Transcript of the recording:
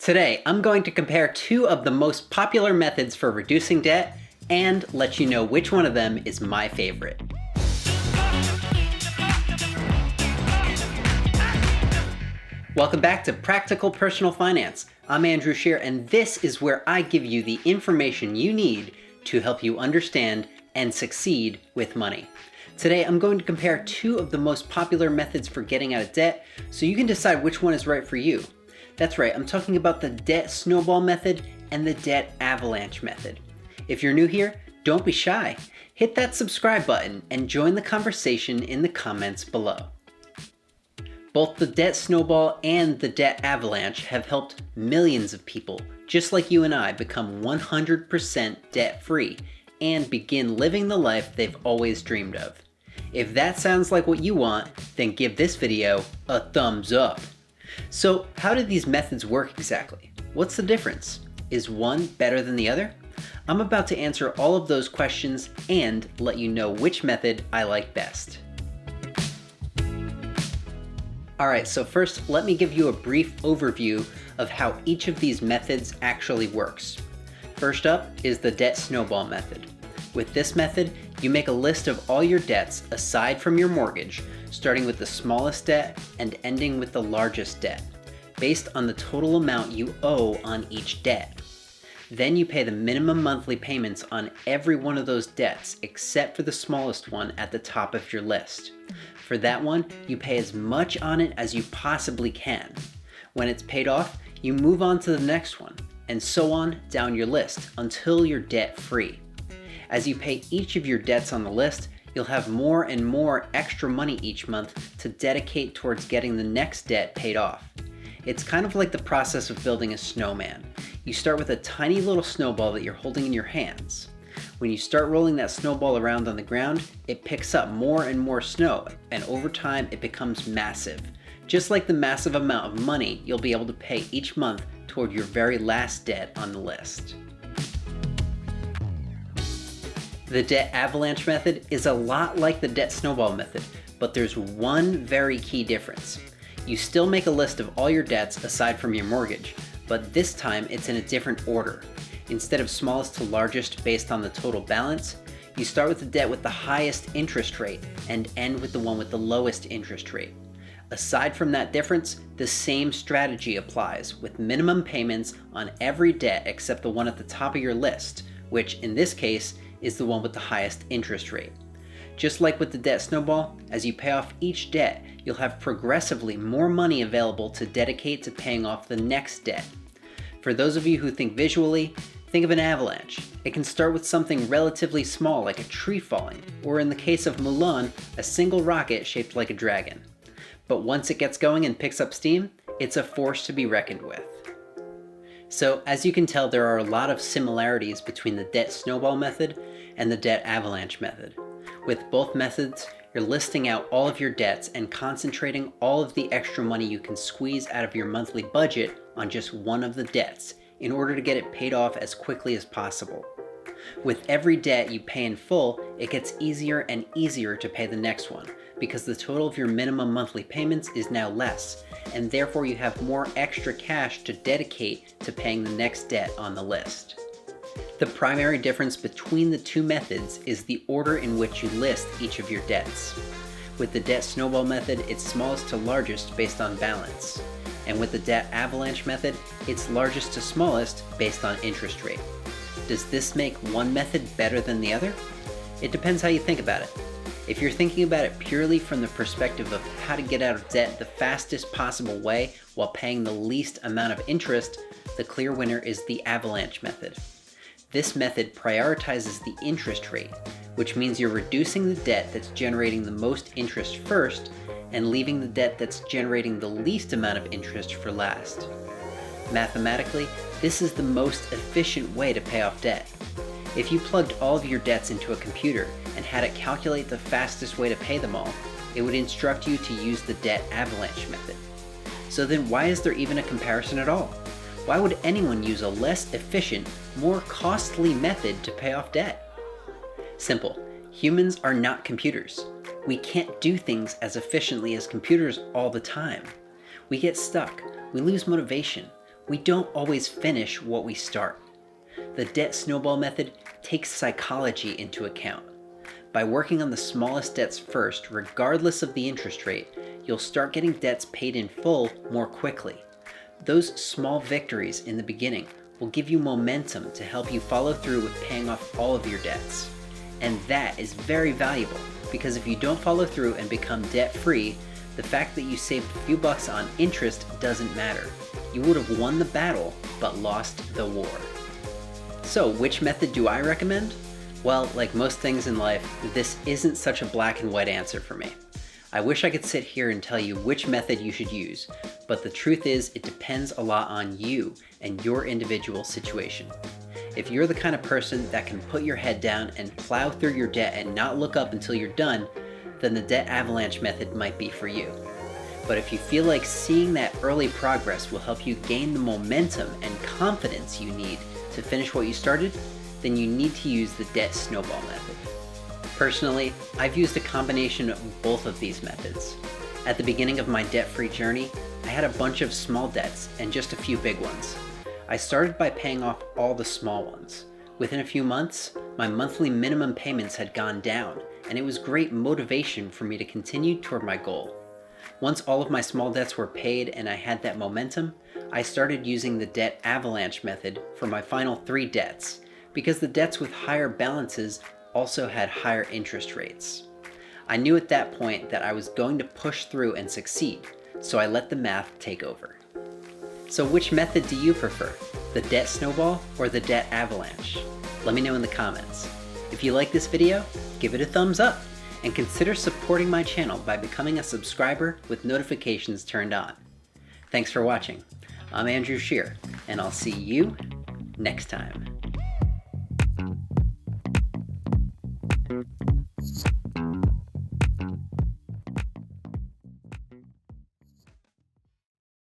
Today, I'm going to compare two of the most popular methods for reducing debt and let you know which one of them is my favorite. Welcome back to Practical Personal Finance. I'm Andrew Scheer, and this is where I give you the information you need to help you understand and succeed with money. Today, I'm going to compare two of the most popular methods for getting out of debt so you can decide which one is right for you. That's right, I'm talking about the Debt Snowball method and the Debt Avalanche method. If you're new here, don't be shy. Hit that subscribe button and join the conversation in the comments below. Both the Debt Snowball and the Debt Avalanche have helped millions of people, just like you and I, become 100% debt-free and begin living the life they've always dreamed of. If that sounds like what you want, then give this video a thumbs up. So how do these methods work exactly? What's the difference? Is one better than the other? I'm about to answer all of those questions and let you know which method I like best. Alright, so first let me give you a brief overview of how each of these methods actually works. First up is the Debt Snowball method. With this method, you make a list of all your debts aside from your mortgage, starting with the smallest debt and ending with the largest debt, based on the total amount you owe on each debt. Then you pay the minimum monthly payments on every one of those debts except for the smallest one at the top of your list. For that one, you pay as much on it as you possibly can. When it's paid off, you move on to the next one, and so on down your list until you're debt-free. As you pay each of your debts on the list, you'll have more and more extra money each month to dedicate towards getting the next debt paid off. It's kind of like the process of building a snowman. You start with a tiny little snowball that you're holding in your hands. When you start rolling that snowball around on the ground, it picks up more and more snow, and over time it becomes massive. Just like the massive amount of money you'll be able to pay each month toward your very last debt on the list. The Debt Avalanche method is a lot like the Debt Snowball method, but there's one very key difference. You still make a list of all your debts aside from your mortgage, but this time it's in a different order. Instead of smallest to largest based on the total balance, you start with the debt with the highest interest rate and end with the one with the lowest interest rate. Aside from that difference, the same strategy applies with minimum payments on every debt except the one at the top of your list, which in this case is the one with the highest interest rate. Just like with the Debt Snowball, as you pay off each debt, you'll have progressively more money available to dedicate to paying off the next debt. For those of you who think visually, think of an avalanche. It can start with something relatively small like a tree falling, or in the case of Mulan, a single rocket shaped like a dragon. But once it gets going and picks up steam, it's a force to be reckoned with. So as you can tell, there are a lot of similarities between the Debt Snowball method and the Debt Avalanche method. With both methods, you're listing out all of your debts and concentrating all of the extra money you can squeeze out of your monthly budget on just one of the debts in order to get it paid off as quickly as possible. With every debt you pay in full, it gets easier and easier to pay the next one because the total of your minimum monthly payments is now less, and therefore you have more extra cash to dedicate to paying the next debt on the list. The primary difference between the two methods is the order in which you list each of your debts. With the Debt Snowball method, it's smallest to largest based on balance. And with the Debt Avalanche method, it's largest to smallest based on interest rate. Does this make one method better than the other? It depends how you think about it. If you're thinking about it purely from the perspective of how to get out of debt the fastest possible way while paying the least amount of interest, the clear winner is the Avalanche method. This method prioritizes the interest rate, which means you're reducing the debt that's generating the most interest first and leaving the debt that's generating the least amount of interest for last. Mathematically, this is the most efficient way to pay off debt. If you plugged all of your debts into a computer and had it calculate the fastest way to pay them all, it would instruct you to use the Debt Avalanche method. So then why is there even a comparison at all? Why would anyone use a less efficient, more costly method to pay off debt? Simple. Humans are not computers. We can't do things as efficiently as computers all the time. We get stuck. We lose motivation. we don't always finish what we start. The debt snowball method takes psychology into account. By working on the smallest debts first, regardless of the interest rate, you'll start getting debts paid in full more quickly. Those small victories in the beginning will give you momentum to help you follow through with paying off all of your debts. And that is very valuable, because if you don't follow through and become debt-free, the fact that you saved a few bucks on interest doesn't matter. You would have won the battle, but lost the war. So, which method do I recommend? Well, like most things in life, this isn't such a black and white answer for me. I wish I could sit here and tell you which method you should use, but the truth is it depends a lot on you and your individual situation. If you're the kind of person that can put your head down and plow through your debt and not look up until you're done, then the Debt Avalanche method might be for you. But if you feel like seeing that early progress will help you gain the momentum and confidence you need to finish what you started, then you need to use the Debt Snowball method. Personally, I've used a combination of both of these methods. At the beginning of my debt-free journey, I had a bunch of small debts and just a few big ones. I started by paying off all the small ones. Within a few months, my monthly minimum payments had gone down, and it was great motivation for me to continue toward my goal. Once all of my small debts were paid and I had that momentum, I started using the Debt Avalanche method for my final 3 debts, because the debts with higher balances also had higher interest rates. I knew at that point that I was going to push through and succeed, so I let the math take over. So which method do you prefer, the Debt Snowball or the Debt Avalanche? Let me know in the comments. If you like this video, give it a thumbs up and consider supporting my channel by becoming a subscriber with notifications turned on. Thanks for watching. I'm Andrew Shear, and I'll see you next time.